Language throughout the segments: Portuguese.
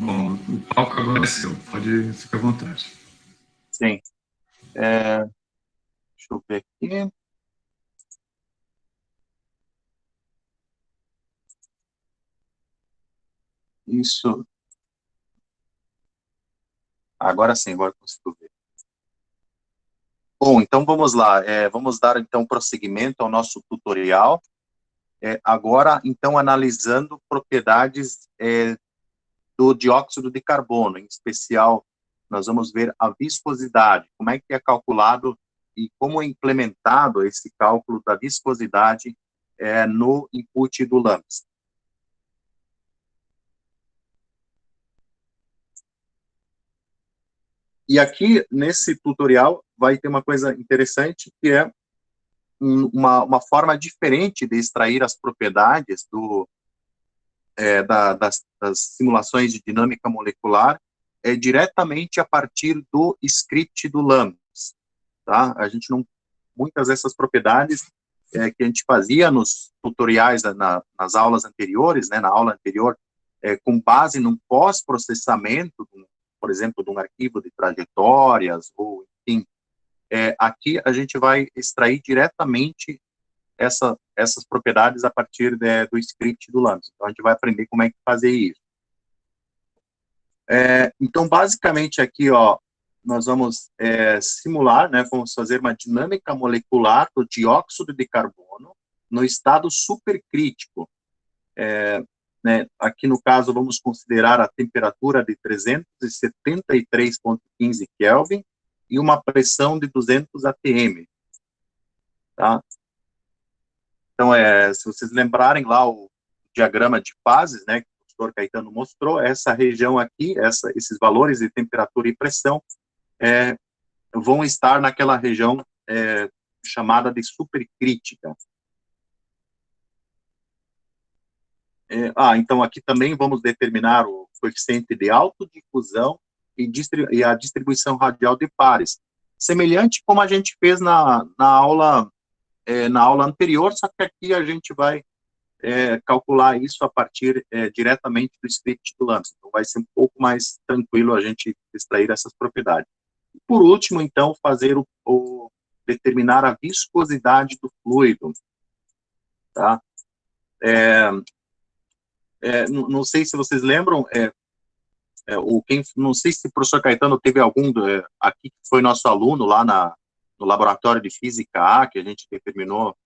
Bom, o palco agora é seu, pode ficar à vontade. Sim. Deixa eu ver aqui. Isso. Agora sim, agora consigo ver. Bom, então vamos lá. Vamos dar então prosseguimento ao nosso tutorial. Agora, então, analisando propriedades do dióxido de carbono, em especial, nós vamos ver a viscosidade, como é que é calculado e como é implementado esse cálculo da viscosidade no input do LAMPS. E aqui, nesse tutorial, vai ter uma coisa interessante, que é uma forma diferente de extrair as propriedades das simulações de dinâmica molecular, diretamente a partir do script do LAMPS. Tá? A gente não, muitas dessas propriedades que a gente fazia nos tutoriais, nas aulas anteriores, né, na aula anterior, com base num pós-processamento, por exemplo, de um arquivo de trajetórias, ou, enfim, aqui a gente vai extrair diretamente essas propriedades a partir do script do LAMPS. Então, a gente vai aprender como é que fazer isso. Então, basicamente, aqui, ó, nós vamos simular, né, vamos fazer uma dinâmica molecular do dióxido de carbono no estado supercrítico. Né, aqui, no caso, vamos considerar a temperatura de 373,15 Kelvin e uma pressão de 200 atm. Tá? Então, se vocês lembrarem lá o diagrama de fases, né, que o professor Caetano mostrou, essa região aqui, esses valores de temperatura e pressão vão estar naquela região chamada de supercrítica. Então aqui também vamos determinar o coeficiente de autodifusão e a distribuição radial de pares, semelhante como a gente fez na aula anterior, só que aqui a gente vai calcular isso a partir diretamente do script do LAMPS. Então vai ser um pouco mais tranquilo a gente extrair essas propriedades. E por último, então, fazer determinar a viscosidade do fluido. Tá? Não sei se vocês lembram, não sei se o professor Caetano teve algum aqui que foi nosso aluno lá no laboratório de Física A, que a gente determinou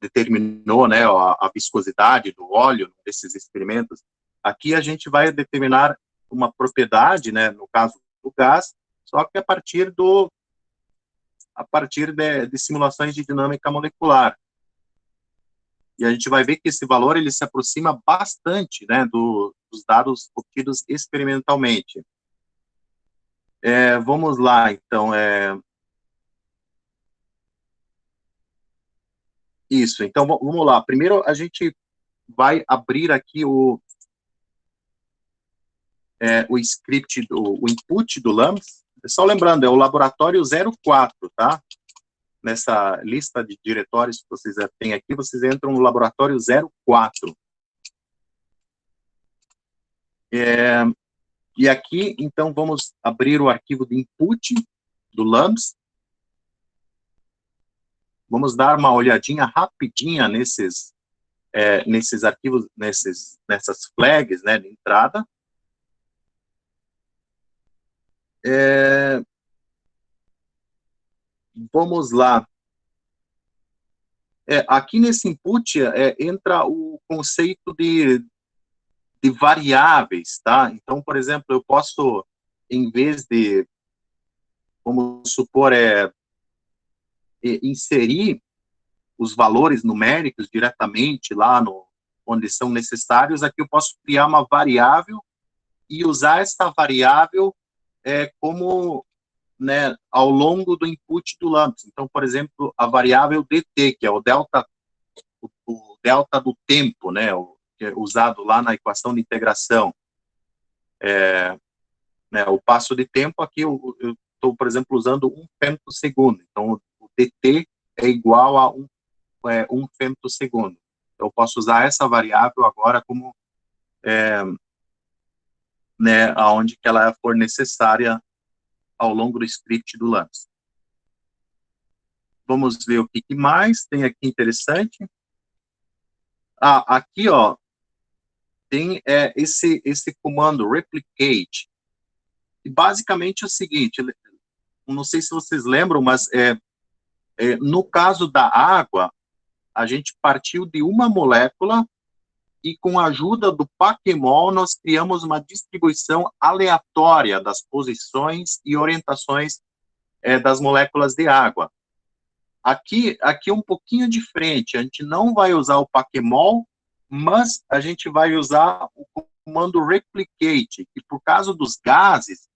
determinou, né, a viscosidade do óleo desses experimentos. Aqui a gente vai determinar uma propriedade, né, no caso do gás, só que a partir de simulações de dinâmica molecular. E a gente vai ver que esse valor ele se aproxima bastante, né, dos dados obtidos experimentalmente. Vamos lá, então. Isso, então vamos lá. Primeiro a gente vai abrir aqui o script, o input do LAMPS. Só lembrando, é o laboratório 04, tá? Nessa lista de diretórios que vocês têm aqui, vocês entram no laboratório 04. E aqui, então, vamos abrir o arquivo de input do LAMPS. Vamos dar uma olhadinha rapidinha nesses arquivos, nessas flags, né, de entrada. Vamos lá. Aqui nesse input entra o conceito de variáveis, tá? Então, por exemplo, eu posso, em vez de, vamos supor, inserir os valores numéricos diretamente lá onde são necessários, aqui eu posso criar uma variável e usar essa variável como, né, ao longo do input do LAMPS. Então, por exemplo, a variável dt, que é o delta do tempo, né, que é usado lá na equação de integração. Né, o passo de tempo aqui, eu estou, por exemplo, usando 1 femtosegundo. Então, o dt é igual a 1 femtosegundo. Então, eu posso usar essa variável agora como né, aonde que ela for necessária ao longo do script do LAMPS. Vamos ver o que mais tem aqui interessante. Aqui, ó, tem esse comando replicate. E basicamente é o seguinte, não sei se vocês lembram, mas no caso da água, a gente partiu de uma molécula e com a ajuda do Paquemol nós criamos uma distribuição aleatória das posições e orientações das moléculas de água. Aqui é um pouquinho diferente, a gente não vai usar o Paquemol, mas a gente vai usar o comando replicate, que por causa dos gases,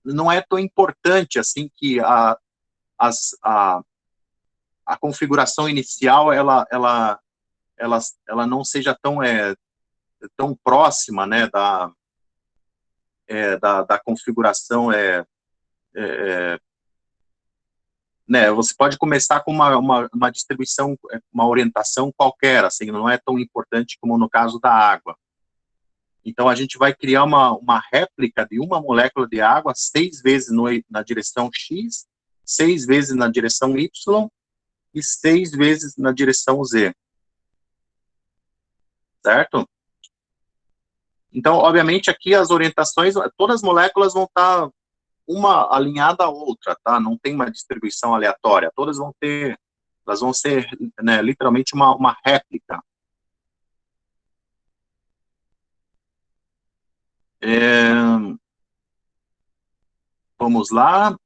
não é tão importante assim que a configuração inicial ela não seja tão próxima, né, da configuração né, você pode começar com uma distribuição, uma orientação qualquer, assim, não é tão importante como no caso da água. Então, a gente vai criar uma réplica de uma molécula de água 6 vezes na direção X, 6 vezes na direção Y e 6 vezes na direção Z. Certo? Então, obviamente, aqui as orientações, todas as moléculas vão estar uma alinhada à outra, tá? Não tem uma distribuição aleatória. Todas elas vão ser, né, literalmente uma réplica. Vamos lá.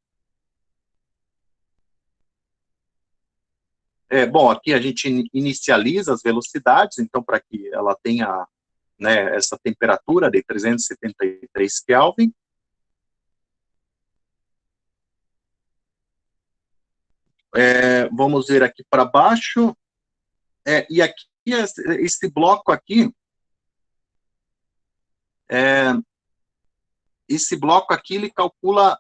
Bom, aqui a gente inicializa as velocidades, então, para que ela tenha, né, essa temperatura de 373 Kelvin. Vamos ver aqui para baixo. E aqui, esse bloco aqui, ele calcula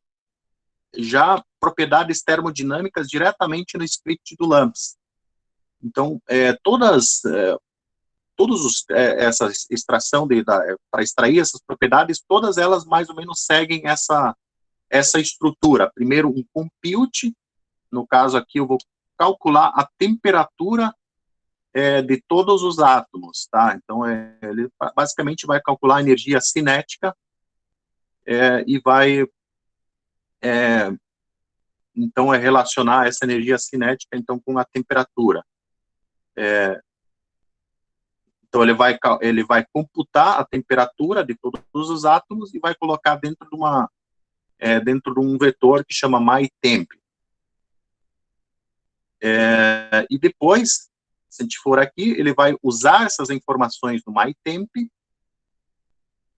já propriedades termodinâmicas diretamente no script do LAMPS. Então, essa extração para extrair essas propriedades, todas elas mais ou menos seguem essa estrutura. Primeiro, um compute, no caso aqui eu vou calcular a temperatura de todos os átomos, tá? Então, ele basicamente vai calcular a energia cinética e vai, então, relacionar essa energia cinética, então, com a temperatura. Então, ele vai computar a temperatura de todos os átomos e vai colocar dentro de um vetor que chama myTemp. E depois, se a gente for aqui, ele vai usar essas informações do myTemp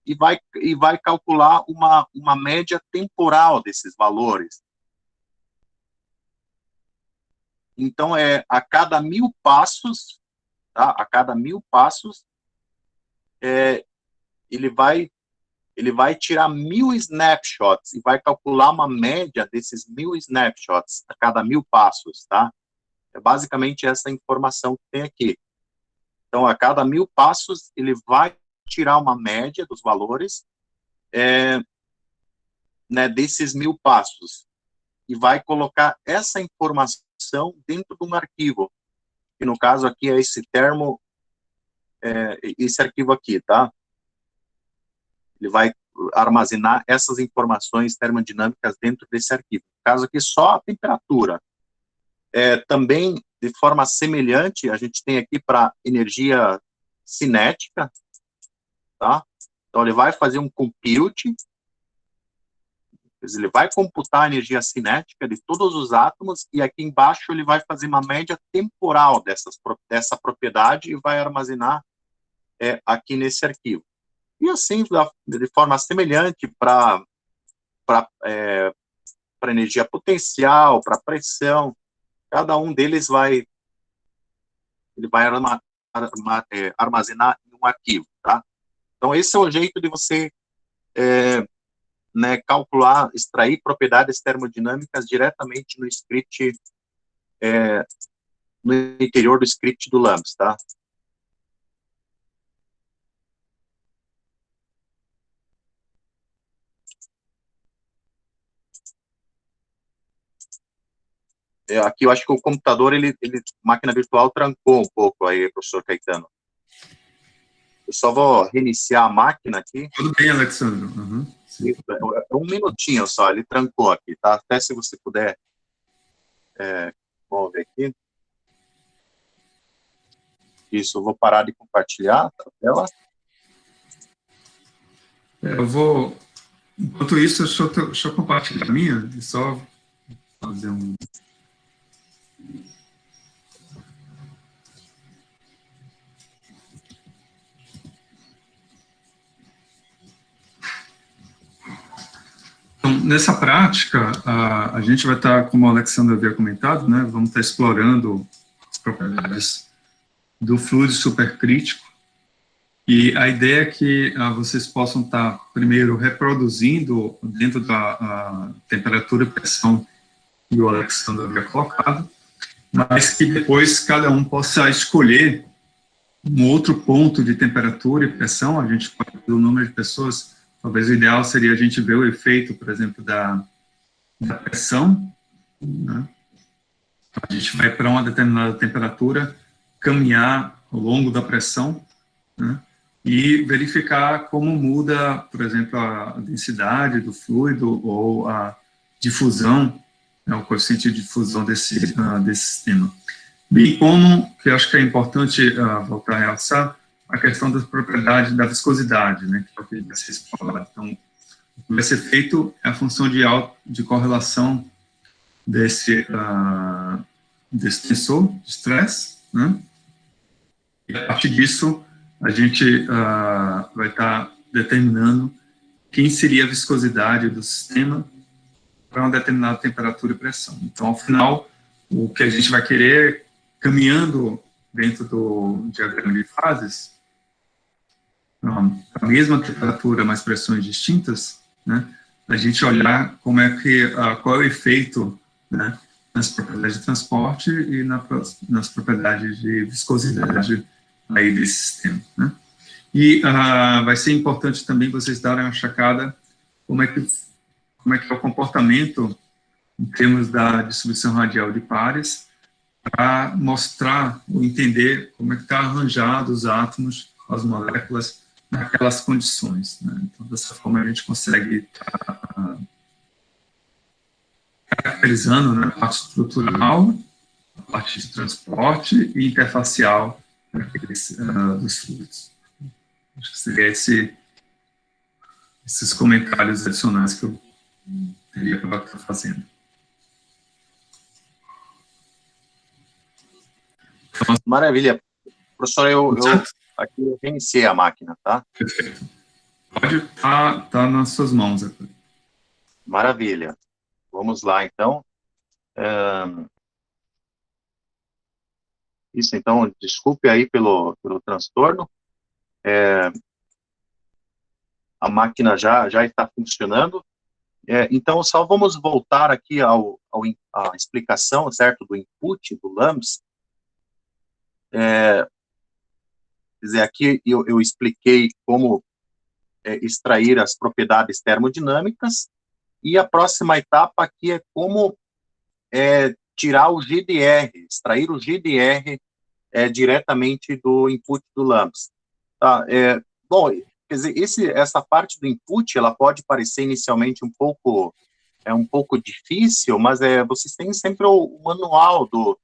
e vai calcular uma média temporal desses valores. Então, a cada 1000 passos, tá? A cada 1000 passos, ele vai tirar 1000 snapshots e vai calcular uma média desses 1000 snapshots a cada 1000 passos, tá? É basicamente essa informação que tem aqui. Então, a cada 1000 passos, ele vai tirar uma média dos valores né, desses 1000 passos e vai colocar essa informação dentro de um arquivo, que no caso aqui é esse arquivo aqui, tá? Ele vai armazenar essas informações termodinâmicas dentro desse arquivo. No caso aqui, só a temperatura. Também, de forma semelhante, a gente tem aqui para energia cinética, tá? Então, ele vai fazer um compute, ele vai computar a energia cinética de todos os átomos, e aqui embaixo ele vai fazer uma média temporal dessa propriedade e vai armazenar aqui nesse arquivo. E assim, de forma semelhante para energia potencial, para pressão, cada um deles vai armazenar em um arquivo, tá? Então, esse é o jeito de você né, calcular, extrair propriedades termodinâmicas diretamente no script, no interior do script do LAMPS, tá? aqui eu acho que o computador, máquina virtual trancou um pouco aí, professor Caetano. Eu só vou reiniciar a máquina aqui. Tudo bem, Alexandre. Uhum, sim. Um minutinho só, ele trancou aqui, tá? Até se você puder, vamos ver aqui. Isso, eu vou parar de compartilhar a tela. Eu vou, enquanto isso, deixa eu compartilhar a minha e só fazer um... Então, nessa prática, a gente vai estar, como o Alexandre havia comentado, né, vamos estar explorando as propriedades do fluido supercrítico, e a ideia é que vocês possam estar, primeiro, reproduzindo dentro da temperatura e pressão que o Alexandre havia colocado, mas que depois cada um possa escolher um outro ponto de temperatura e pressão. A gente pode ver o número de pessoas, talvez o ideal seria a gente ver o efeito, por exemplo, da pressão, né? A gente vai para uma determinada temperatura, caminhar ao longo da pressão, né? E verificar como muda, por exemplo, a densidade do fluido ou a difusão, né, o coeficiente de difusão desse sistema. Bem como, que eu acho que é importante voltar a realçar, a questão das propriedades da viscosidade, né, que é o que vai ser explorado. Então, o que vai ser feito é a função de correlação desse tensor de estresse, né? E a partir disso, a gente vai estar determinando quem seria a viscosidade do sistema para uma determinada temperatura e pressão. Então, ao final, o que a gente vai querer, caminhando dentro do diagrama de fases, a mesma temperatura, mas pressões distintas, né, a gente olhar como é que, qual é o efeito, né, nas propriedades de transporte e nas propriedades de viscosidade aí desse sistema, né. E vai ser importante também vocês darem uma checada como é que é o comportamento em termos da distribuição radial de pares, para mostrar ou entender como é que está arranjado os átomos, as moléculas, naquelas condições, né? Então, dessa forma, a gente consegue estar caracterizando, né, a parte estrutural, a parte de transporte e interfacial dos fluidos. Acho que seria esses comentários adicionais que eu teria para estar fazendo. Maravilha. Professor, eu aqui eu reiniciei a máquina, tá? Perfeito. Pode estar nas suas mãos. Maravilha. Vamos lá, então. Isso, então, desculpe aí pelo transtorno. A máquina já está funcionando. Então, só vamos voltar aqui à explicação, certo, do input do LAMS. Quer dizer, aqui eu expliquei como extrair as propriedades termodinâmicas, e a próxima etapa aqui é como tirar o GDR, extrair o GDR diretamente do input do LAMS. Tá? Bom, quer dizer, essa parte do input, ela pode parecer inicialmente um pouco difícil, mas vocês têm sempre o manual do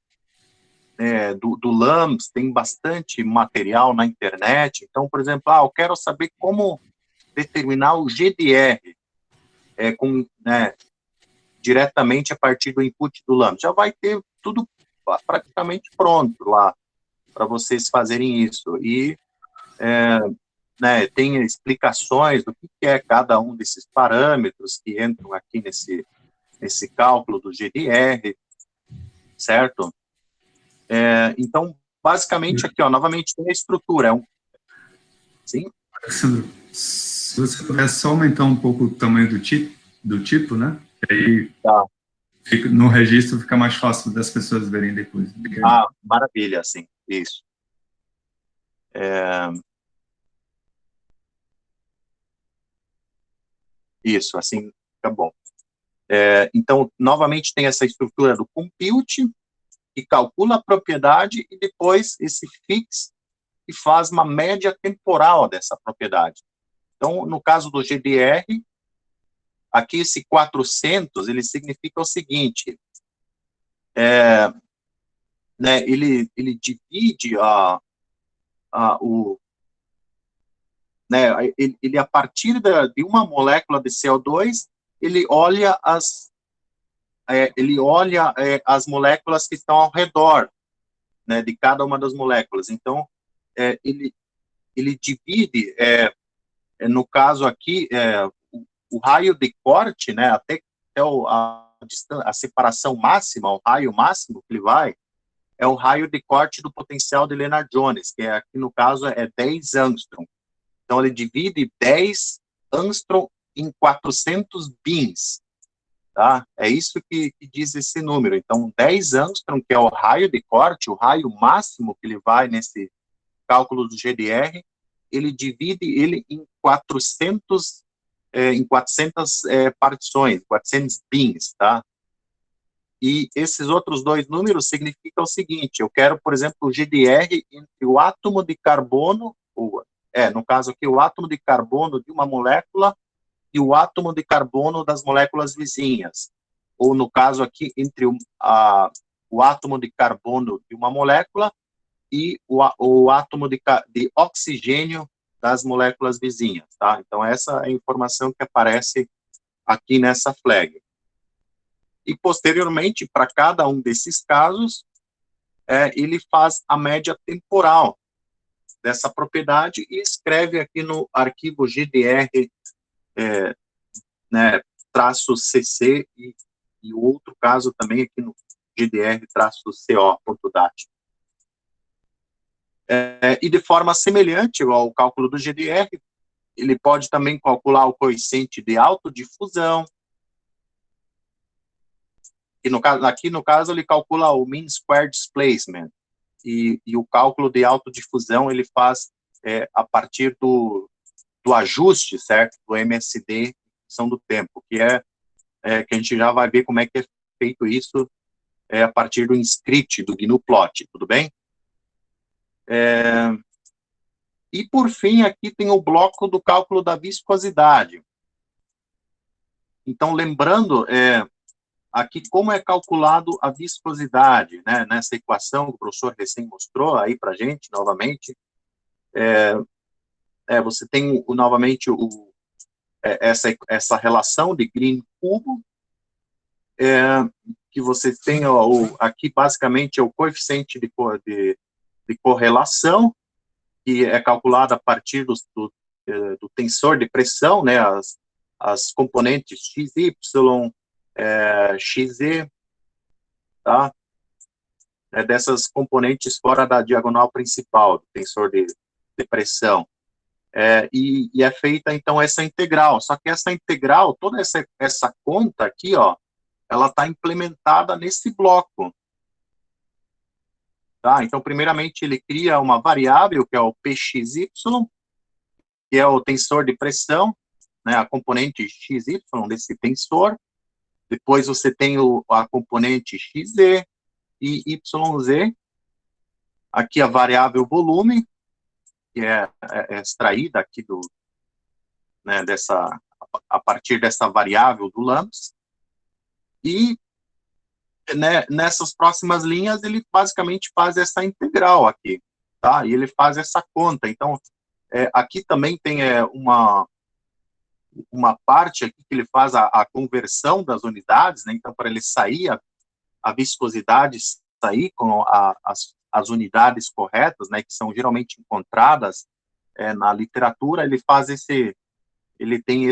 LAMS, tem bastante material na internet. Então, por exemplo, eu quero saber como determinar o GDR diretamente a partir do input do LAMS. Já vai ter tudo praticamente pronto lá para vocês fazerem isso. E tem explicações do que é cada um desses parâmetros que entram aqui nesse cálculo do GDR, certo? Então, basicamente, aqui, novamente, tem a estrutura. Sim? Alexandre, se você pudesse só aumentar um pouco o tamanho do tipo, né? Aí Tá. no registro fica mais fácil das pessoas verem depois. Maravilha, sim, isso. Isso, assim fica bom. Então, novamente, tem essa estrutura do compute, que calcula a propriedade, e depois esse fix, que faz uma média temporal dessa propriedade. Então, no caso do GDR, aqui esse 400, ele significa o seguinte, né, ele divide né, ele a partir de uma molécula de CO2, ele olha as moléculas que estão ao redor, né, de cada uma das moléculas. Então, ele divide, no caso aqui, o raio de corte, né, até a separação máxima, o raio máximo que ele vai, é o raio de corte do potencial de Lennard-Jones, que aqui no caso é 10 angstrom. Então, ele divide 10 angstrom em 400 bins, tá? É isso que diz esse número. Então, 10 angstrom, que é o raio de corte, o raio máximo que ele vai nesse cálculo do GDR, ele divide ele em 400 partições, 400 bins, tá? E esses outros dois números significam o seguinte: eu quero, por exemplo, o GDR entre o átomo de carbono, no caso aqui, o átomo de carbono de uma molécula e o átomo de carbono das moléculas vizinhas. Ou, no caso aqui, entre o átomo de carbono de uma molécula e o átomo de oxigênio das moléculas vizinhas, tá? Então, essa é a informação que aparece aqui nessa flag. E, posteriormente, para cada um desses casos, ele faz a média temporal dessa propriedade e escreve aqui no arquivo GDR, né, -cc e o outro caso também aqui no GDR-co.dat. E de forma semelhante ao cálculo do GDR, ele pode também calcular o coeficiente de autodifusão, e aqui no caso ele calcula o mean square displacement, e o cálculo de autodifusão ele faz a partir do ajuste, certo, do MSD, função do tempo, que a gente já vai ver como é que é feito isso a partir do script, do GNU-plot, tudo bem? E, por fim, aqui tem o bloco do cálculo da viscosidade. Então, lembrando, aqui como é calculado a viscosidade, né, nessa equação que o professor recém mostrou aí para a gente, novamente, você tem, novamente, essa relação de Green cubo, que você tem, aqui, basicamente, é o coeficiente de correlação, que é calculado a partir do tensor de pressão, né, as componentes XY, XZ, tá? Dessas componentes fora da diagonal principal, do tensor de pressão. E é feita, então, essa integral. Só que essa integral, toda essa conta aqui, ó, ela está implementada nesse bloco. Tá? Então, primeiramente, ele cria uma variável, que é o PXY, que é o tensor de pressão, né, a componente XY desse tensor. Depois você tem a componente XZ e YZ. Aqui a variável volume, que é extraída aqui né, a partir dessa variável do LAMPS. E né, nessas próximas linhas, ele basicamente faz essa integral aqui, tá? E ele faz essa conta. Então, aqui também tem uma parte aqui que ele faz a conversão das unidades, né? Então, para ele sair, a viscosidade sair com as unidades corretas, né? Que são geralmente encontradas na literatura, ele tem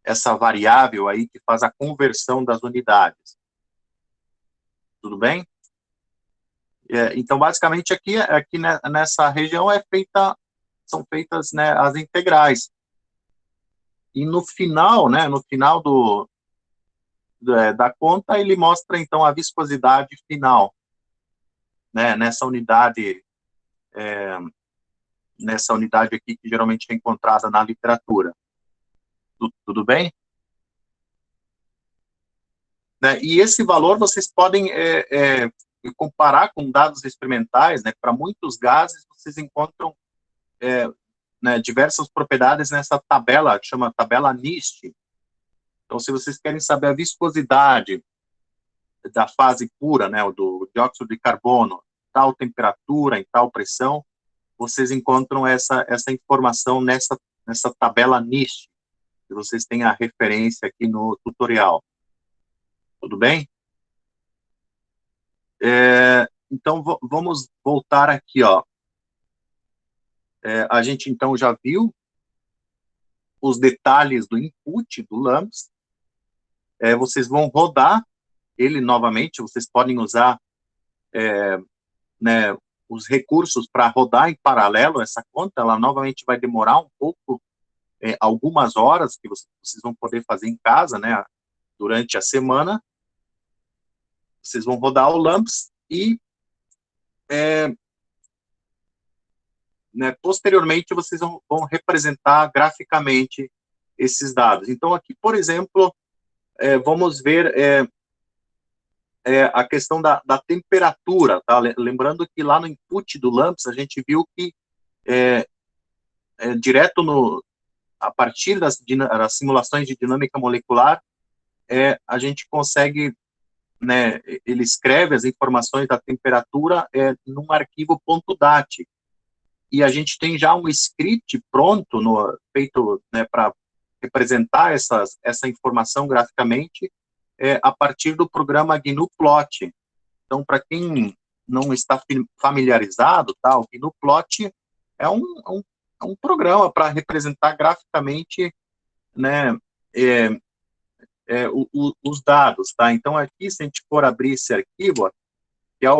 essa variável aí que faz a conversão das unidades. Tudo bem? Então, basicamente, aqui nessa região são feitas, né, as integrais. E no final, né, da conta, ele mostra, então, a viscosidade final, né, nessa unidade aqui, que geralmente é encontrada na literatura. Tudo bem? né? E esse valor vocês podem comparar com dados experimentais, né? Para muitos gases, vocês encontram né, diversas propriedades nessa tabela, que chama tabela NIST. Então, se vocês querem saber a viscosidade da fase pura, né, do dióxido de carbono, tal temperatura, em tal pressão, vocês encontram essa informação nessa tabela NIST, que vocês têm a referência aqui no tutorial. Tudo bem? Então, vamos voltar aqui, ó. A gente, então, já viu os detalhes do input do LAMMPS. Vocês vão rodar ele novamente, vocês podem usar né, os recursos para rodar em paralelo essa conta. Ela novamente vai demorar um pouco, algumas horas, que vocês vão poder fazer em casa, né, durante a semana. Vocês vão rodar o LAMMPS e né, posteriormente vocês vão representar graficamente esses dados. Então, aqui, por exemplo, vamos ver a questão da temperatura, tá? Lembrando que lá no input do LAMMPS, a gente viu que direto a partir das simulações de dinâmica molecular, a gente consegue, né, ele escreve as informações da temperatura num arquivo .dat, e a gente tem já um script pronto, feito, né, para representar essa informação graficamente, a partir do programa GNU-Plot. Então, para quem não está familiarizado, tá, o GNU-Plot é um programa para representar graficamente, né, os dados, tá? Então, aqui, se a gente for abrir esse arquivo, que é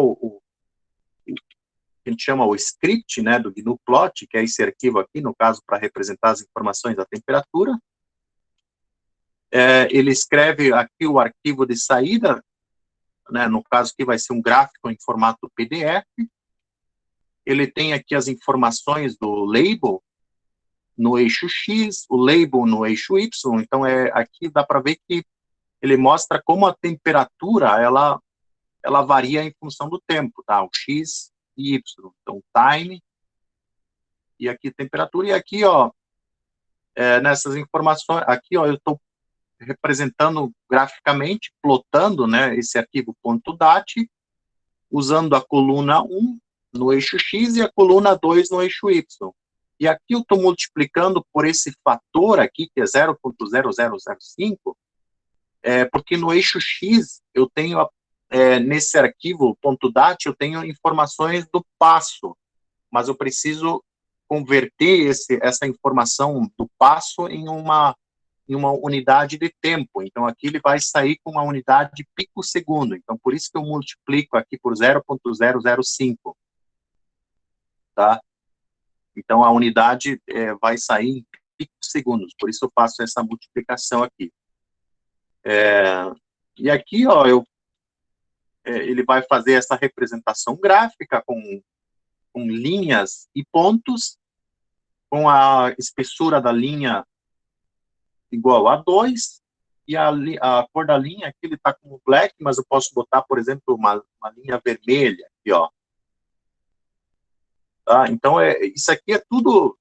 que a gente chama o script, né, do GNU-Plot, que é esse arquivo aqui, no caso, para representar as informações da temperatura. Ele escreve aqui o arquivo de saída, né, no caso aqui vai ser um gráfico em formato PDF. Ele tem aqui as informações do label no eixo X, o label no eixo Y. Então, aqui dá para ver que ele mostra como a temperatura, ela varia em função do tempo, tá? O X e Y. Então, time, e aqui temperatura, e aqui, ó, nessas informações, aqui, ó, eu estou representando graficamente, plotando, né, esse arquivo .dat, usando a coluna 1 no eixo X e a coluna 2 no eixo Y. E aqui eu estou multiplicando por esse fator aqui, que é 0.0005, porque no eixo X eu tenho, nesse arquivo .dat, eu tenho informações do passo, mas eu preciso converter essa informação do passo em uma unidade de tempo. Então, aqui ele vai sair com uma unidade de pico-segundo. Então, por isso que eu multiplico aqui por 0.005. Tá? Então, a unidade vai sair em pico-segundos. Por isso eu faço essa multiplicação aqui. E aqui, ó, ele vai fazer essa representação gráfica com linhas e pontos, com a espessura da linha igual a 2, e a cor da linha aqui, ele está como black, mas eu posso botar, por exemplo, uma linha vermelha, aqui, ó. Tá? Então, isso aqui é tudo,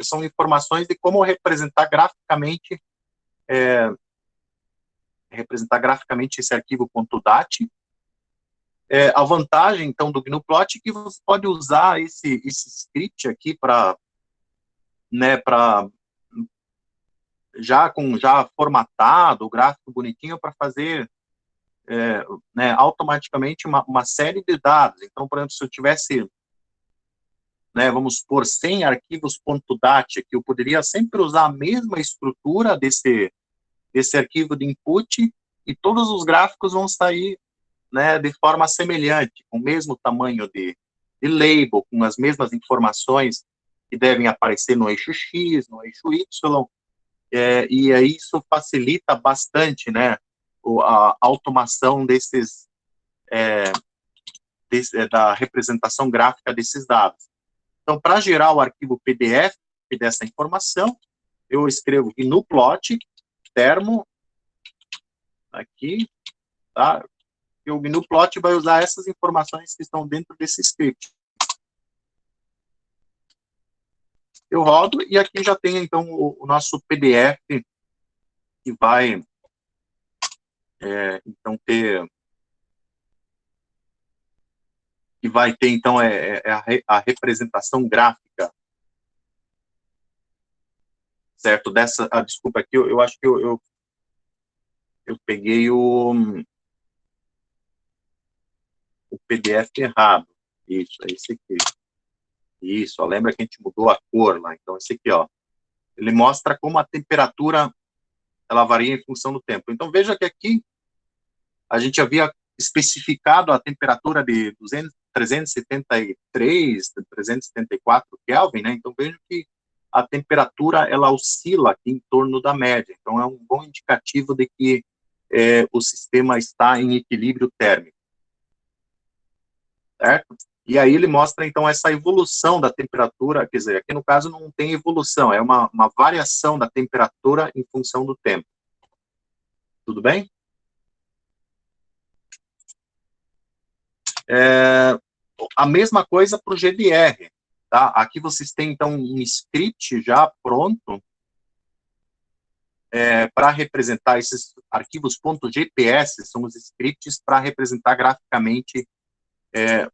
são informações de como representar graficamente esse arquivo .dat. A vantagem, então, do GNU-Plot é que você pode usar esse script aqui para, né, já formatado, o gráfico bonitinho, para fazer né, automaticamente uma série de dados. Então, por exemplo, se eu tivesse, né, vamos supor, 100 arquivos .dat, que eu poderia sempre usar a mesma estrutura desse arquivo de input, e todos os gráficos vão sair, né, de forma semelhante, com o mesmo tamanho de label, com as mesmas informações que devem aparecer no eixo X, no eixo Y, e aí isso facilita bastante, né, a automação da representação gráfica desses dados. Então, para gerar o arquivo PDF dessa informação, eu escrevo GNU-Plot, termo, aqui, tá? E o GNU-plot vai usar essas informações que estão dentro desse script. Eu rodo e aqui já tem, então, o nosso PDF que vai, então, então, a representação gráfica, certo? Desculpa, aqui eu acho que eu peguei o PDF errado. Isso, é esse aqui. Isso, ó, lembra que a gente mudou a cor lá? Então, esse aqui, ó. Ele mostra como a temperatura, ela varia em função do tempo. Então, veja que aqui a gente havia especificado a temperatura de 373, 374 Kelvin, né? Então, veja que a temperatura, ela oscila aqui em torno da média. Então, é um bom indicativo de que o sistema está em equilíbrio térmico. Certo? E aí ele mostra, então, essa evolução da temperatura, quer dizer, aqui no caso não tem evolução, é uma variação da temperatura em função do tempo. Tudo bem? A mesma coisa para o GDR, tá? Aqui vocês têm, então, um script já pronto para representar esses arquivos .gps, são os scripts para representar graficamente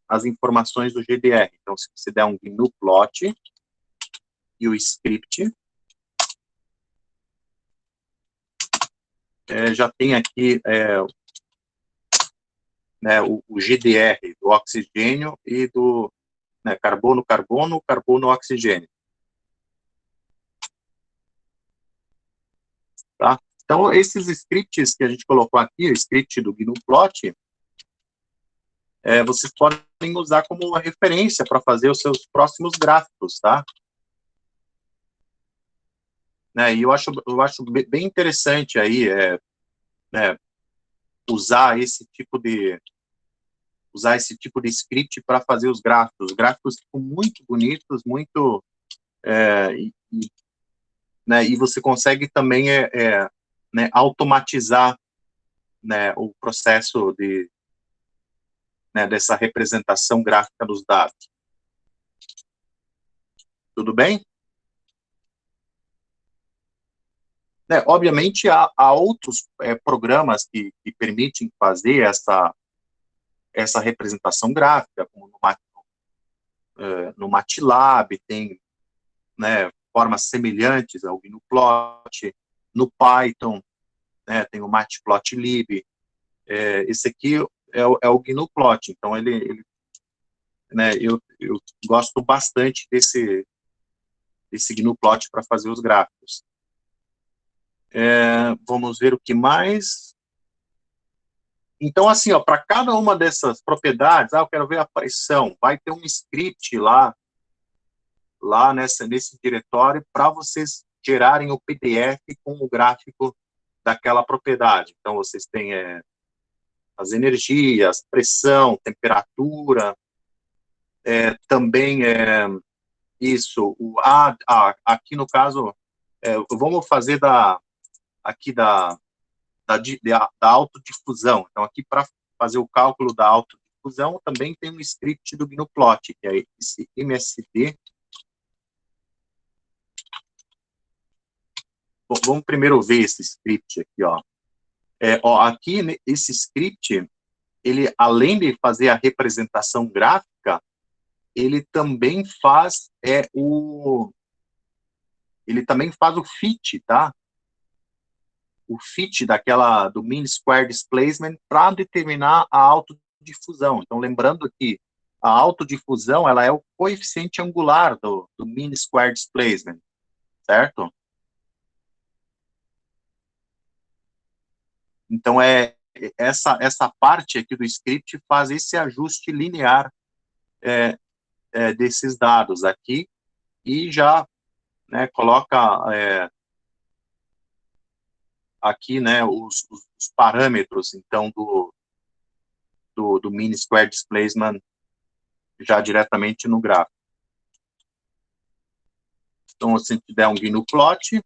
as informações do GDR. Então, se você der um GNU-plot e o script, já tem aqui né, o GDR do oxigênio e do carbono, oxigênio. Tá? Então, esses scripts que a gente colocou aqui, o script do GNU-plot, vocês podem usar como uma referência para fazer os seus próximos gráficos, tá? Né, e eu acho bem interessante aí usar esse tipo de script para fazer os gráficos. Os gráficos ficam muito bonitos, muito né, e você consegue também né, automatizar, né, o processo dessa representação gráfica dos dados. Tudo bem? Obviamente, há outros programas que permitem fazer essa representação gráfica, como no MATLAB, tem, né, formas semelhantes ao GNU-plot, no Python, né, tem o Matplotlib. Esse aqui é o GNU-plot, então né, eu gosto bastante desse GNU-plot para fazer os gráficos. Vamos ver o que mais. Então, assim, para cada uma dessas propriedades, eu quero ver a pressão, vai ter um script lá nesse diretório para vocês gerarem o PDF com o gráfico daquela propriedade. Então, vocês têm as energias, pressão, temperatura, também isso. Aqui no caso, vamos fazer aqui da autodifusão. Então, aqui para fazer o cálculo da autodifusão, também tem um script do GNU-plot, que é esse MSD. Bom, vamos primeiro ver esse script aqui, ó. Aqui, esse script, ele, além de fazer a representação gráfica, ele também faz o fit, tá? O fit do mean square displacement para determinar a autodifusão. Então, lembrando que a autodifusão, ela é o coeficiente angular do mean square displacement, certo? Então, essa parte aqui do script faz esse ajuste linear desses dados aqui e já, né, coloca aqui, né, os parâmetros, então, do mean square displacement já diretamente no gráfico. Então, se a gente der um GNU-plot,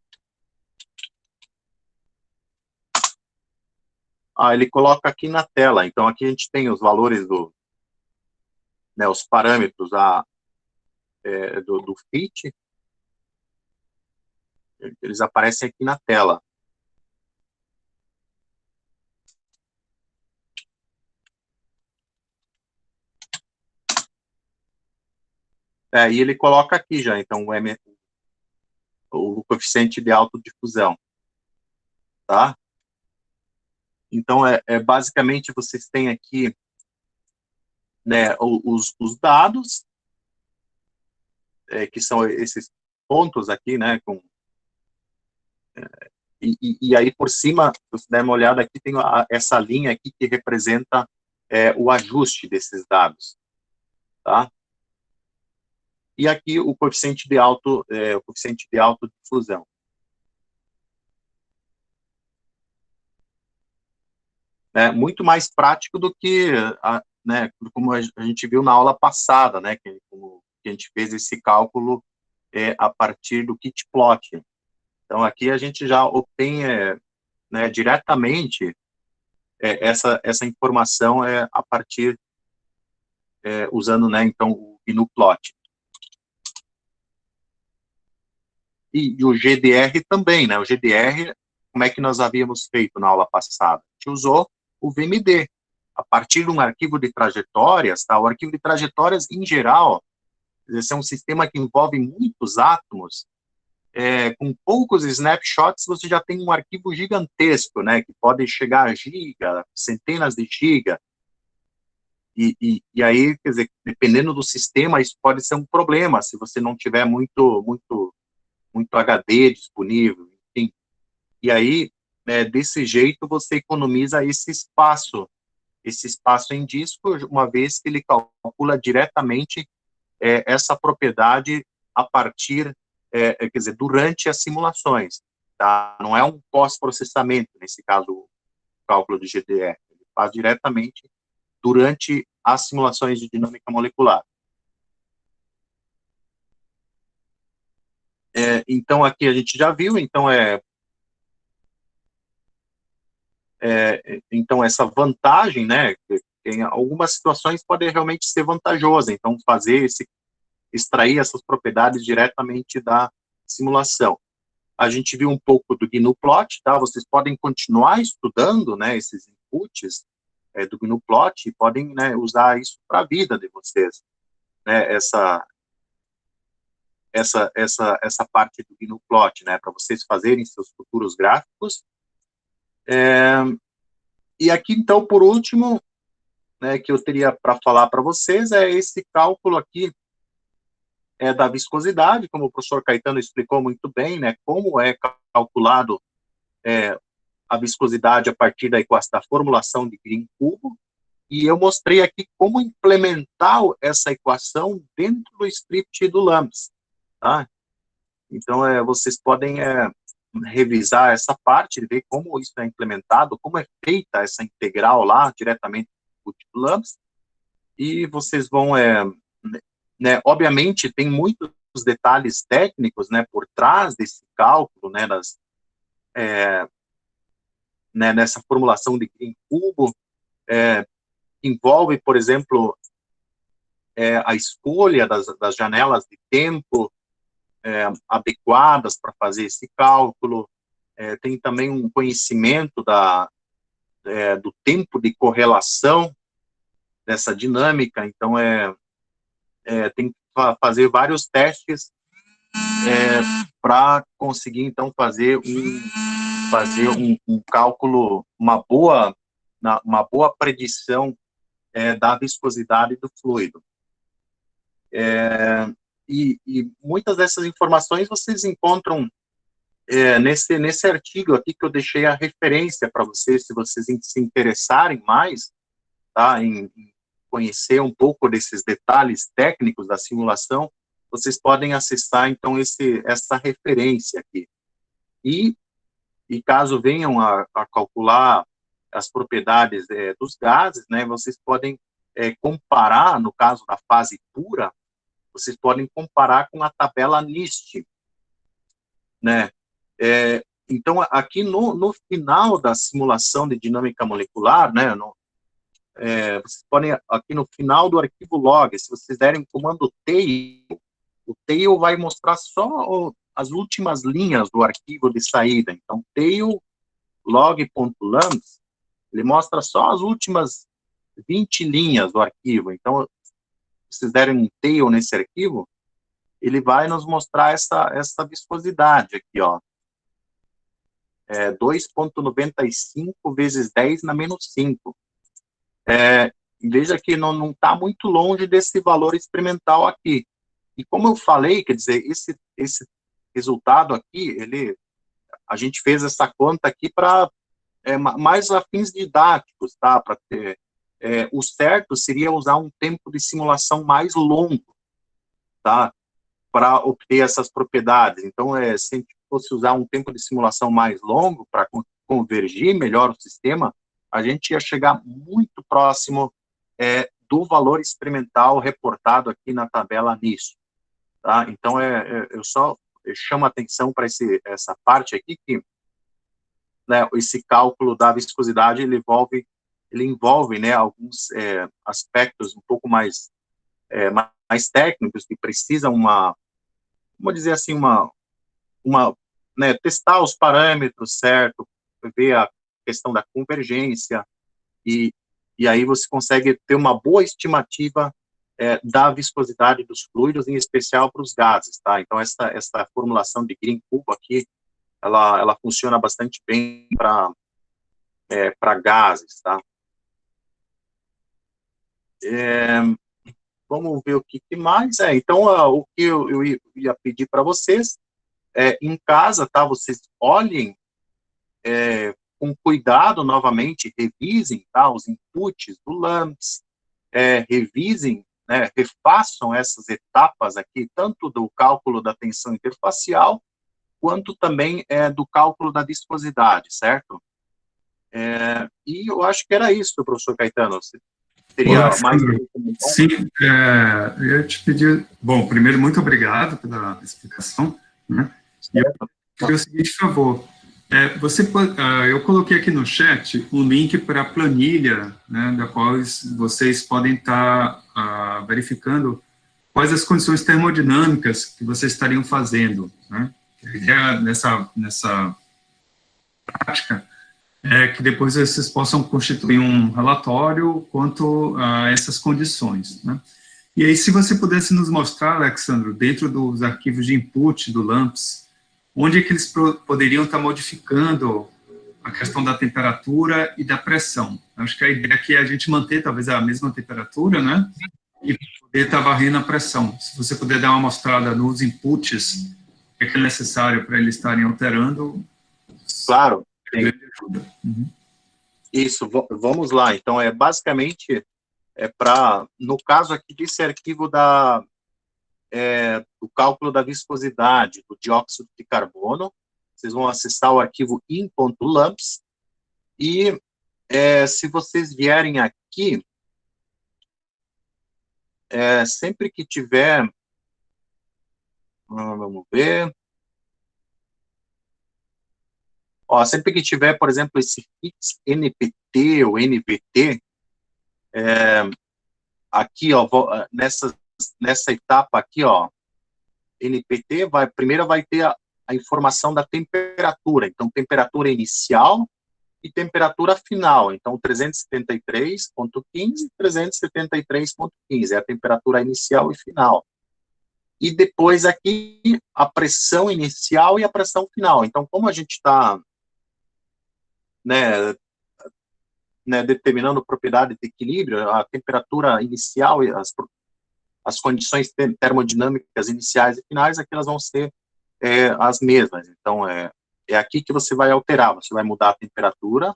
ele coloca aqui na tela. Então, aqui a gente tem os valores né, os parâmetros do FIT, eles aparecem aqui na tela. E ele coloca aqui já, então, o coeficiente de autodifusão, tá? Então, basicamente, vocês têm aqui, né, os dados, que são esses pontos aqui, né, e aí por cima, se você der uma olhada aqui, tem essa linha aqui que representa o ajuste desses dados, tá? E aqui o coeficiente de autodifusão. Muito mais prático do que, né, como a gente viu na aula passada, né, que a gente fez esse cálculo a partir do kit plot. Então, aqui a gente já obtém né, diretamente essa informação a partir, usando, né, então, o GNU plot. E o GDR também, né, o GDR, como é que nós havíamos feito na aula passada? A gente usou o VMD, a partir de um arquivo de trajetórias, tá? O arquivo de trajetórias, em geral, esse é um sistema que envolve muitos átomos, com poucos snapshots, você já tem um arquivo gigantesco, né, que pode chegar a giga, centenas de giga, e aí, quer dizer, dependendo do sistema, isso pode ser um problema, se você não tiver muito HD disponível, enfim. E aí, desse jeito, você economiza esse espaço em disco, uma vez que ele calcula diretamente essa propriedade a partir, quer dizer, durante as simulações, tá? Não é um pós-processamento, nesse caso, o cálculo de GDR, ele faz diretamente durante as simulações de dinâmica molecular. Então, aqui a gente já viu, então, então essa vantagem, né, em algumas situações pode realmente ser vantajosa, então, extrair essas propriedades diretamente da simulação. A gente viu um pouco do GNU plot, tá? Vocês podem continuar estudando, né, esses inputs do GNU plot e podem, né, usar isso para a vida de vocês, né, essa parte do GNU plot, né, para vocês fazerem seus futuros gráficos. E aqui, então, por último, né, que eu teria para falar para vocês é esse cálculo aqui da viscosidade, como o professor Caetano explicou muito bem, né, como é calculado a viscosidade a partir da formulação de Green cubo, e eu mostrei aqui como implementar essa equação dentro do script do LAMMPS, tá? Então, vocês podem revisar essa parte, ver como isso é implementado, como é feita essa integral lá, diretamente do LAMMPS, e vocês vão, né, obviamente, tem muitos detalhes técnicos, né, por trás desse cálculo, né, né, nessa formulação de Green cubo, envolve, por exemplo, a escolha das janelas de tempo adequadas para fazer esse cálculo, tem também um conhecimento do tempo de correlação dessa dinâmica, então tem que fazer vários testes para conseguir, então, fazer um cálculo, uma boa predição da viscosidade do fluido. E muitas dessas informações vocês encontram nesse artigo aqui que eu deixei a referência para vocês, se vocês se interessarem mais, tá, em conhecer um pouco desses detalhes técnicos da simulação, vocês podem acessar, então, essa referência aqui. E caso venham a calcular as propriedades dos gases, né, vocês podem comparar, no caso da fase pura, vocês podem comparar com a tabela NIST, né? Então, aqui no final da simulação de dinâmica molecular, né, vocês podem, aqui no final do arquivo log, se vocês derem o comando tail, o tail vai mostrar só as últimas linhas do arquivo de saída. Então, tail log.lambs, ele mostra só as últimas 20 linhas do arquivo. Então, se vocês derem um tail nesse arquivo, ele vai nos mostrar essa viscosidade aqui, ó. 2,95 vezes 10 na menos 5. Veja que não está muito longe desse valor experimental aqui. E como eu falei, quer dizer, esse resultado aqui, a gente fez essa conta aqui para mais a fins didáticos, tá? Para ter, o certo seria usar um tempo de simulação mais longo, tá? Para obter essas propriedades. Então, se a gente fosse usar um tempo de simulação mais longo para convergir melhor o sistema, a gente ia chegar muito próximo do valor experimental reportado aqui na tabela nisso. Tá? Então, eu só chamo a atenção para essa parte aqui, que, né, esse cálculo da viscosidade, ele envolve, né, alguns aspectos um pouco mais técnicos, que precisam vamos dizer assim, né, testar os parâmetros, certo, ver a questão da convergência, e aí você consegue ter uma boa estimativa da viscosidade dos fluidos, em especial para os gases, tá? Então, essa formulação de Green-Kubo aqui, ela funciona bastante bem para gases, tá? Vamos ver o que mais. Então, o que eu ia pedir para vocês, em casa, tá? Vocês olhem com cuidado, novamente, revisem, tá? Os inputs do LAMMPS, revisem, né? Refaçam essas etapas aqui, tanto do cálculo da tensão interfacial, quanto também do cálculo da viscosidade, certo? E eu acho que era isso, professor Caetano. Você teria mais... Sim, eu ia te pedir... Bom, primeiro, muito obrigado pela explicação, né? E eu queria o seguinte favor. Eu coloquei aqui no chat um link para a planilha, né, da qual vocês podem estar verificando quais as condições termodinâmicas que vocês estariam fazendo, né? A ideia nessa prática que depois vocês possam constituir um relatório quanto a essas condições, né? E aí, se você pudesse nos mostrar, Alexandro, dentro dos arquivos de input do LAMMPS, onde é que eles poderiam estar modificando a questão da temperatura e da pressão. Acho que a ideia aqui é a gente manter, talvez, a mesma temperatura, né? E poder estar varrendo a pressão. Se você puder dar uma mostrada nos inputs, o que é necessário para eles estarem alterando. Claro. Isso, vamos lá. Então, basicamente, no caso aqui desse arquivo do cálculo da viscosidade do dióxido de carbono, vocês vão acessar o arquivo in.lamps, e se vocês vierem aqui, sempre que tiver, vamos ver, sempre que tiver, por exemplo, esse fix NPT ou NPT, aqui, ó, nessa etapa aqui, ó, NPT, primeiro vai ter a informação da temperatura, então, temperatura inicial e temperatura final, então, 373,15 e 373,15, é a temperatura inicial e final. E depois aqui, a pressão inicial e a pressão final. Então, como a gente está determinando propriedade de equilíbrio, a temperatura inicial e as condições termodinâmicas iniciais e finais, aqui elas vão ser as mesmas. Então, é aqui que você vai alterar, você vai mudar a temperatura,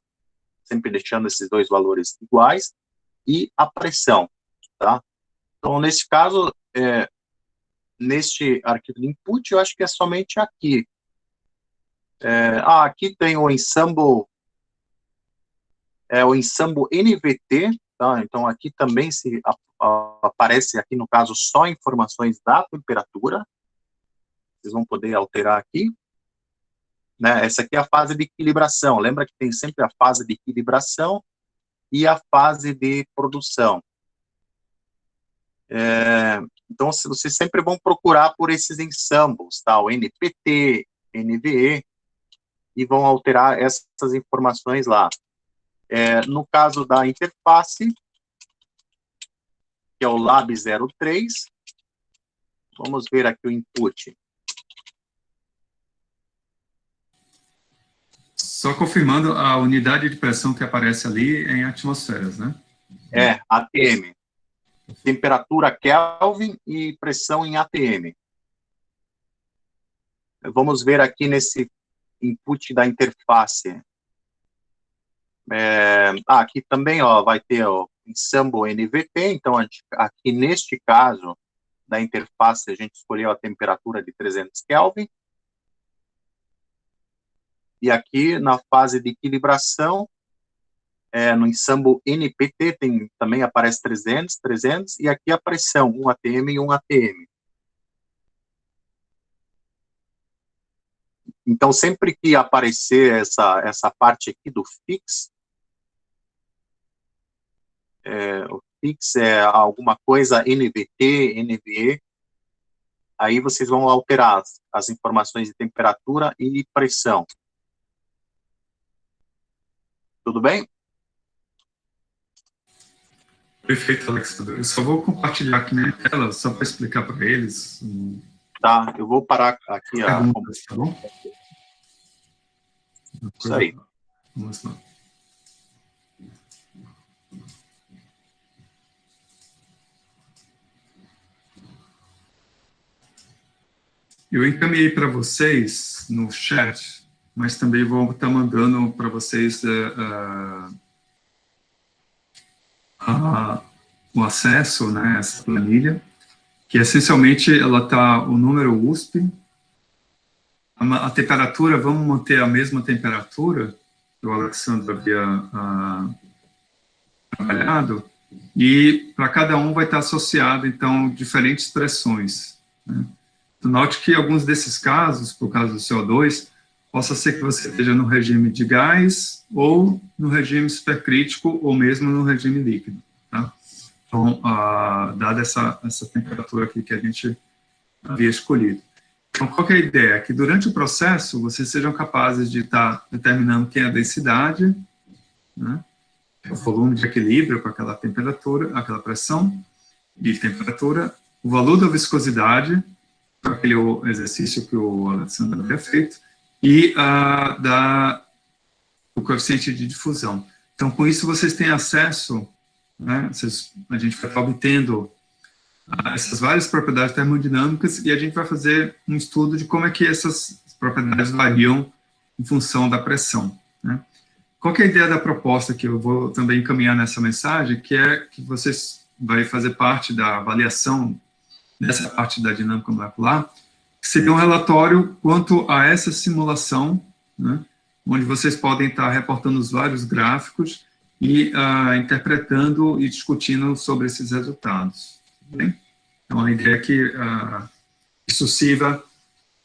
sempre deixando esses dois valores iguais, e a pressão, tá? Então, nesse caso, neste arquivo de input, eu acho que é somente aqui. Aqui tem o ensemble NVT, tá? Então, aqui também aparece, aqui no caso, só informações da temperatura. Vocês vão poder alterar aqui. né? Essa aqui é a fase de equilibração. Lembra que tem sempre a fase de equilibração e a fase de produção. Então, vocês sempre vão procurar por esses ensembles, tá? O NPT, NVE, e vão alterar essas informações lá. No caso da interface, que é o Lab03, vamos ver aqui o input. Só confirmando, a unidade de pressão que aparece ali é em atmosferas, né? ATM. Temperatura Kelvin e pressão em ATM. Vamos ver aqui nesse input da interface. Aqui também vai ter o ensemble NVT, então aqui neste caso da interface a gente escolheu a temperatura de 300 Kelvin. E aqui na fase de equilibração, no ensemble NPT também aparece 300, e aqui a pressão, 1 atm e 1 atm. Então, sempre que aparecer essa parte aqui do fix, o fix é alguma coisa NVT, NVE, aí vocês vão alterar as informações de temperatura e pressão. Tudo bem? Perfeito, Alex. Eu só vou compartilhar aqui na tela, só para explicar para eles. Tá, eu vou parar aqui a... Tá bom? Isso aí. Vamos lá. Eu encaminhei para vocês no chat, mas também vou estar mandando para vocês o acesso, né, a essa planilha, que essencialmente ela está o número USP, a temperatura, vamos manter a mesma temperatura que o Alexandre havia trabalhado, e para cada um vai estar associado, então, diferentes pressões, né? Então, note que alguns desses casos, por causa do CO2, possa ser que você esteja no regime de gás, ou no regime supercrítico, ou mesmo no regime líquido, tá? Então, dada essa temperatura aqui que a gente havia escolhido. Então, qual que é a ideia? Que durante o processo, vocês sejam capazes de estar determinando quem é a densidade, né, o volume de equilíbrio com aquela temperatura, aquela pressão e temperatura, o valor da viscosidade, aquele exercício que o Alexandre havia feito, e o coeficiente de difusão. Então, com isso, vocês têm acesso, né, a gente vai estar obtendo essas várias propriedades termodinâmicas, e a gente vai fazer um estudo de como é que essas propriedades variam em função da pressão, né? Qual que é a ideia da proposta que eu vou também encaminhar nessa mensagem, que é que vocês vai fazer parte da avaliação dessa parte da dinâmica molecular, que seria um relatório quanto a essa simulação, né, onde vocês podem estar reportando os vários gráficos e interpretando e discutindo sobre esses resultados. Bem? Então, a ideia é que isso sirva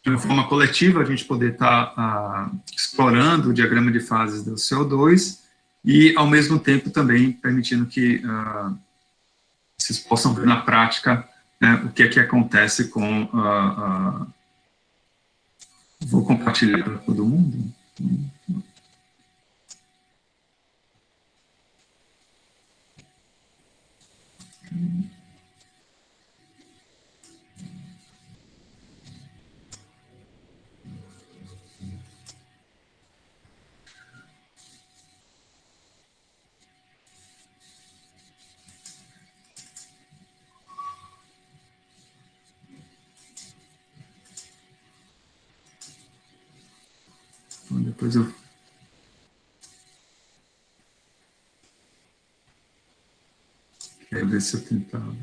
de uma forma coletiva, a gente poder estar explorando o diagrama de fases do CO2 e, ao mesmo tempo, também permitindo que vocês possam ver na prática, né, o que é que acontece com... Vou compartilhar para todo mundo. Então, depois eu... Quero ver se eu tentava...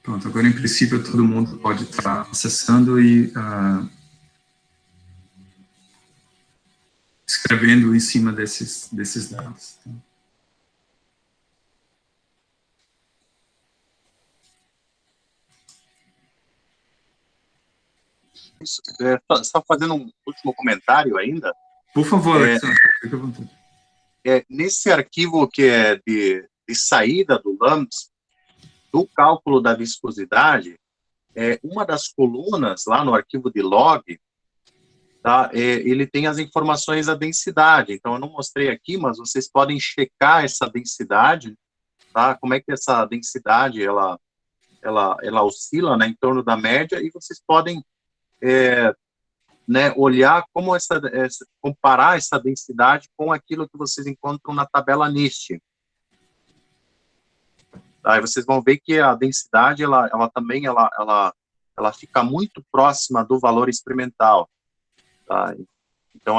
Pronto, agora em princípio todo mundo pode estar acessando e escrevendo em cima desses dados. Só fazendo um último comentário ainda. Por favor, Alexandre, fique à vontade. Nesse arquivo que é de saída do LAMS, do cálculo da viscosidade, uma das colunas lá no arquivo de log, tá, ele tem as informações da densidade. Então, eu não mostrei aqui, mas vocês podem checar essa densidade, tá? Como é que essa densidade ela oscila, né, em torno da média, e vocês podem né, olhar como comparar essa densidade com aquilo que vocês encontram na tabela NIST. Aí vocês vão ver que a densidade, ela também fica muito próxima do valor experimental. Tá? Então,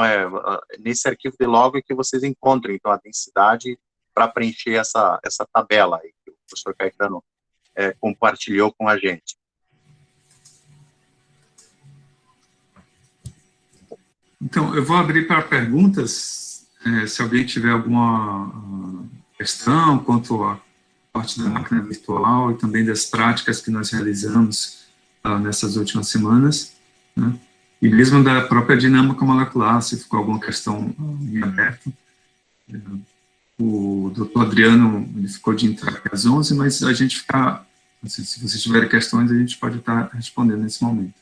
nesse arquivo de log que vocês encontram, então, a densidade para preencher essa tabela aí, que o professor Caetano compartilhou com a gente. Então, eu vou abrir para perguntas, se alguém tiver alguma questão quanto à parte da máquina virtual e também das práticas que nós realizamos nessas últimas semanas, né? E mesmo da própria dinâmica molecular, se ficou alguma questão em aberto. O doutor Adriano, ele ficou de entrar às 11, mas a gente fica, assim, se vocês tiverem questões, a gente pode estar respondendo nesse momento.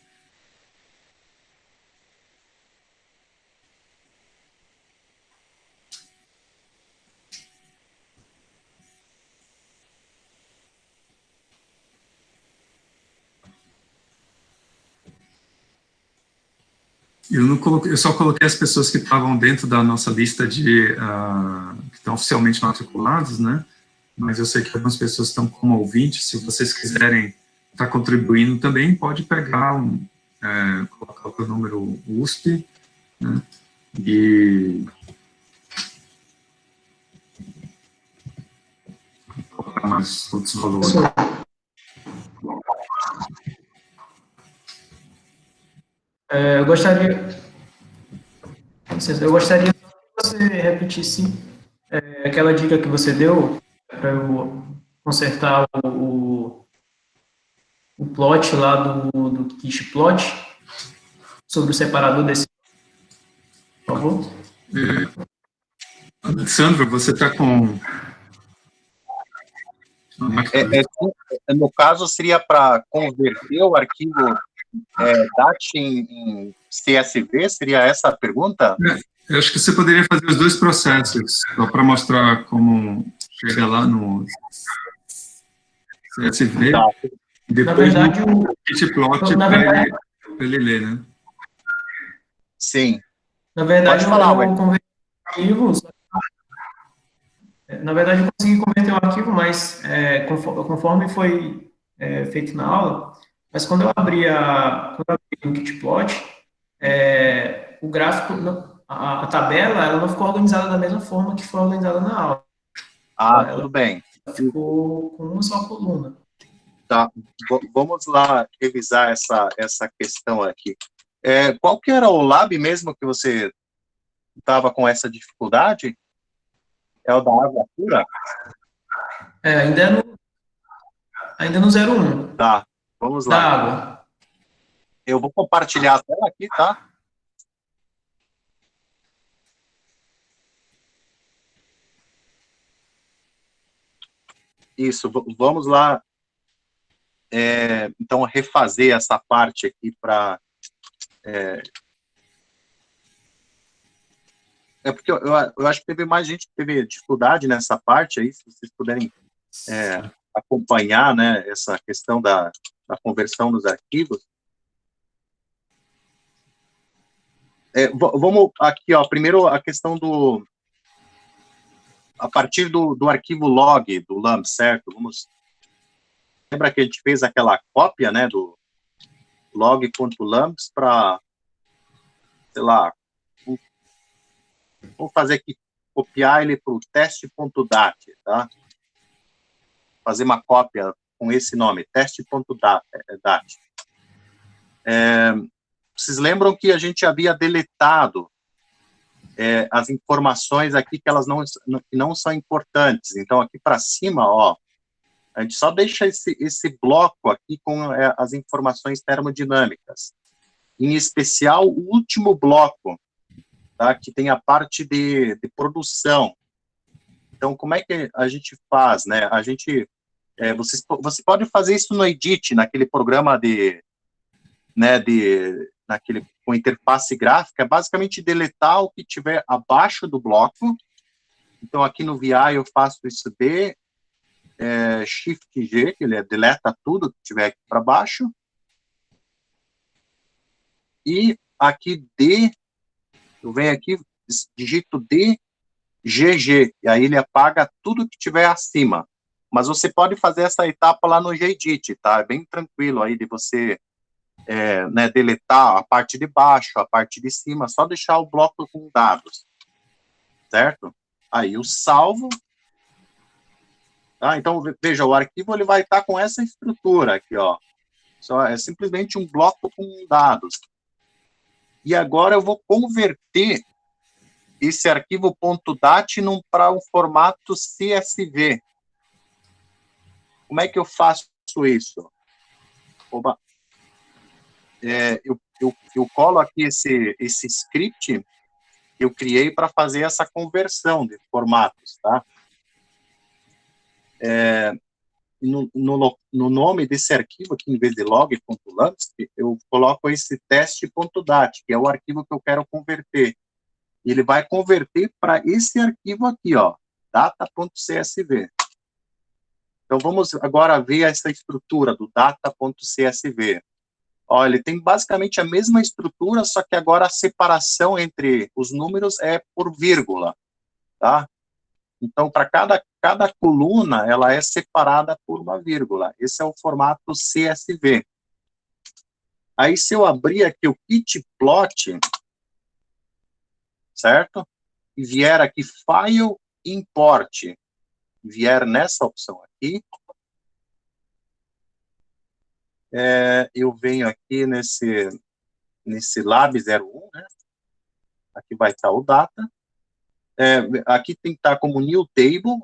Eu só coloquei as pessoas que estavam dentro da nossa lista que estão oficialmente matriculados, né? Mas eu sei que algumas pessoas estão como ouvintes. Se vocês quiserem estar contribuindo também, pode pegar colocar o número USP, né? E colocar mais outros valores. Eu gostaria que você repetisse aquela dica que você deu para eu consertar o plot lá do kit plot sobre o separador desse, por favor. Alexandre, você está com... No caso, seria para converter o arquivo DAT em CSV? Seria essa a pergunta? Eu acho que você poderia fazer os dois processos, só para mostrar como chega lá no CSV, Tá. e depois no kitplot para ele ler, né? Sim. Na verdade, Pode falar, eu converti o arquivo. Na verdade, eu consegui converter o arquivo, mas conforme foi feito na aula, mas quando eu abri o kitplot, o gráfico, a tabela, ela não ficou organizada da mesma forma que foi organizada na aula. Tudo bem. Ficou com uma só coluna. Tá. Vamos lá revisar essa questão aqui. Qual que era o lab mesmo que você estava com essa dificuldade? É o da água pura? Ainda no 01. Tá, vamos lá. Da água. Eu vou compartilhar a tela aqui, tá? Isso, vamos lá, então, refazer essa parte aqui para... porque eu acho que teve mais gente que teve dificuldade nessa parte aí, se vocês puderem acompanhar, né, essa questão da conversão dos arquivos. Vamos aqui, ó, primeiro a questão a partir do arquivo log do LAMP, certo? Lembra que a gente fez aquela cópia, né, do log.lamps para, sei lá, vou fazer aqui, copiar ele para o teste.dat, tá? Fazer uma cópia com esse nome, teste.dat. Vocês lembram que a gente havia deletado as informações aqui que elas não são importantes. Então, aqui para cima, ó, a gente só deixa esse bloco aqui com as informações termodinâmicas. Em especial, o último bloco, tá, que tem a parte de produção. Então, como é que a gente faz, né? A gente, você pode fazer isso no Edit, naquele programa naquele com interface gráfica, basicamente deletar o que tiver abaixo do bloco. Então, aqui no VI eu faço isso D, Shift G, que ele deleta tudo que tiver aqui para baixo. E aqui D, eu venho aqui, digito D, GG, e aí ele apaga tudo que tiver acima. Mas você pode fazer essa etapa lá no Gedit, tá? É bem tranquilo aí de você deletar a parte de baixo, a parte de cima, só deixar o bloco com dados, certo? Aí eu salvo. Tá? Então, veja, o arquivo ele vai estar com essa estrutura aqui, ó. É simplesmente um bloco com dados. E agora eu vou converter esse arquivo .dat para um formato CSV. Como é que eu faço isso? Oba. Eu colo aqui esse script que eu criei para fazer essa conversão de formatos, tá? No nome desse arquivo aqui, em vez de log.lambs, eu coloco esse teste.dat, que é o arquivo que eu quero converter. Ele vai converter para esse arquivo aqui, ó, data.csv. Então, vamos agora ver essa estrutura do data.csv. Ó, ele tem basicamente a mesma estrutura, só que agora a separação entre os números é por vírgula, tá? Então, para cada coluna, ela é separada por uma vírgula. Esse é o formato CSV. Aí, se eu abrir aqui o kitplot, certo? E vier aqui File, Import, vier nessa opção aqui, eu venho aqui nesse lab 01, né? Aqui vai estar o data. Aqui tem que estar como new table,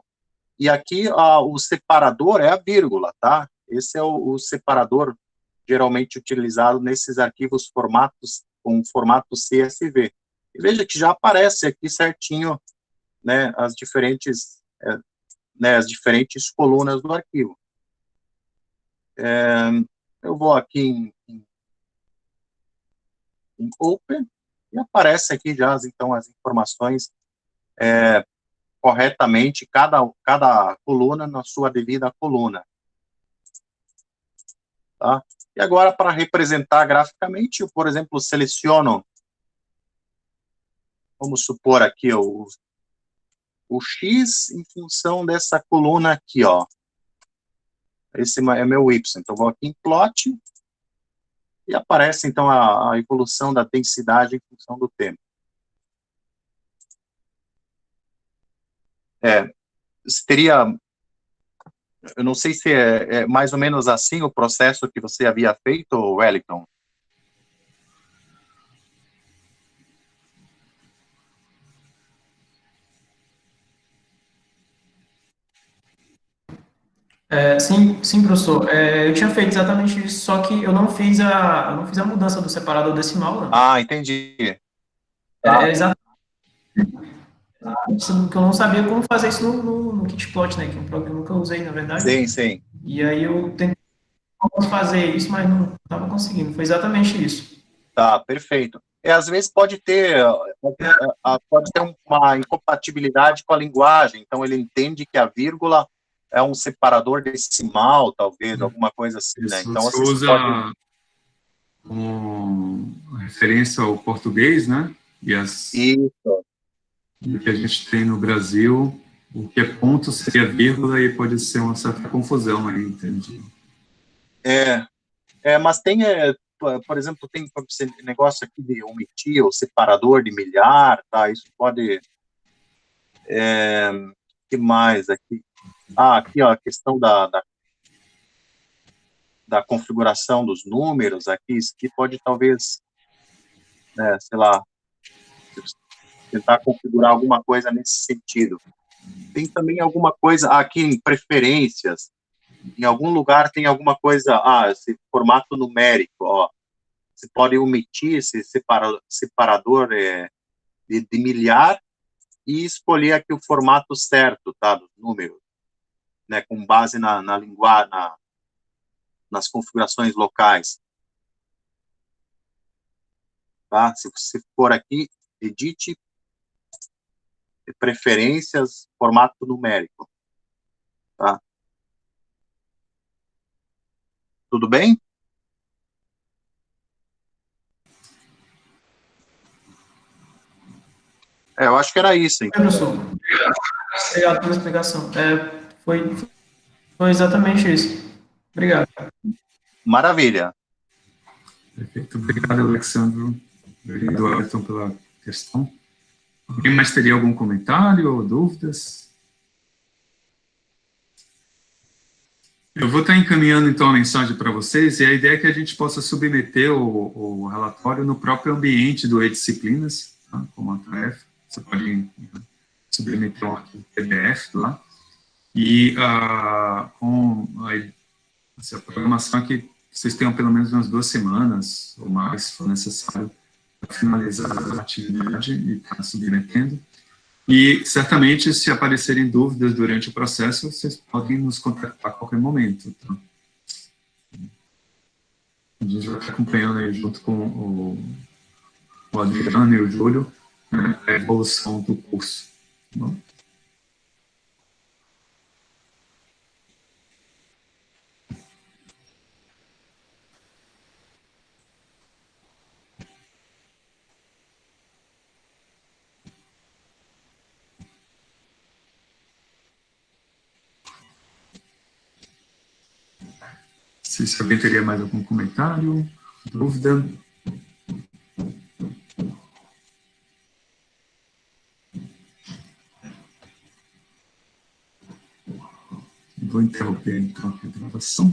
e aqui o separador é a vírgula, tá? Esse é o separador geralmente utilizado nesses arquivos com formato CSV. E veja que já aparece aqui certinho, né, as diferentes colunas do arquivo. Eu vou aqui em Open, e aparece aqui já, então, as informações corretamente, cada coluna na sua devida coluna. Tá? E agora, para representar graficamente, eu, por exemplo, seleciono, vamos supor aqui, o X em função dessa coluna aqui, ó. Esse é meu Y. Então, vou aqui em plot, e aparece, então, a evolução da densidade em função do tempo. Eu não sei se é mais ou menos assim o processo que você havia feito, Wellington. Sim, professor. Eu tinha feito exatamente isso, só que eu não fiz a mudança do separador decimal, não. Ah, entendi. Era exatamente que eu não sabia como fazer isso no Kitplot, né? Que é um programa que eu nunca usei, na verdade. Sim, sim. E aí eu tentei fazer isso, mas não estava conseguindo. Foi exatamente isso. Tá, perfeito. Às vezes pode ter uma incompatibilidade com a linguagem, então ele entende que a vírgula é um separador decimal, talvez, alguma coisa assim, né? Então, você usa como referência ao português, né? Isso. O que a gente tem no Brasil, o que é ponto seria vírgula, e pode ser uma certa confusão aí, entendi. Mas tem, por exemplo, tem esse negócio aqui de omitir o separador de milhar, tá? Isso pode... que mais aqui? Aqui, ó, a questão da configuração dos números aqui, isso aqui pode talvez, sei lá, tentar configurar alguma coisa nesse sentido. Tem também alguma coisa aqui em preferências, em algum lugar tem alguma coisa, esse formato numérico, ó, você pode omitir esse separador de milhar e escolher aqui o formato certo, tá, dos números, né, com base na linguagem, nas configurações locais. Tá? Se você for aqui, edite preferências, formato numérico. Tá? Tudo bem? Eu acho que era isso, hein? Professor, obrigado pela explicação. Foi exatamente isso. Obrigado. Maravilha. Perfeito. Obrigado, Alexandre. Obrigado, Ayrton, pela questão. Alguém mais teria algum comentário ou dúvidas? Eu vou estar encaminhando, então, a mensagem para vocês, e a ideia é que a gente possa submeter o relatório no próprio ambiente do E-Disciplinas, tá? Como uma tarefa. Você pode submeter um arquivo PDF lá. E com a programação é que vocês tenham pelo menos umas 2 semanas, ou mais, se for necessário, para finalizar a atividade e estar submetendo. E, certamente, se aparecerem dúvidas durante o processo, vocês podem nos contactar a qualquer momento. Tá? A gente vai estar acompanhando aí, junto com o Adriano e o Júlio, né, a evolução do curso. Tá bom? Se alguém teria mais algum comentário, dúvida. Vou interromper, então, a gravação.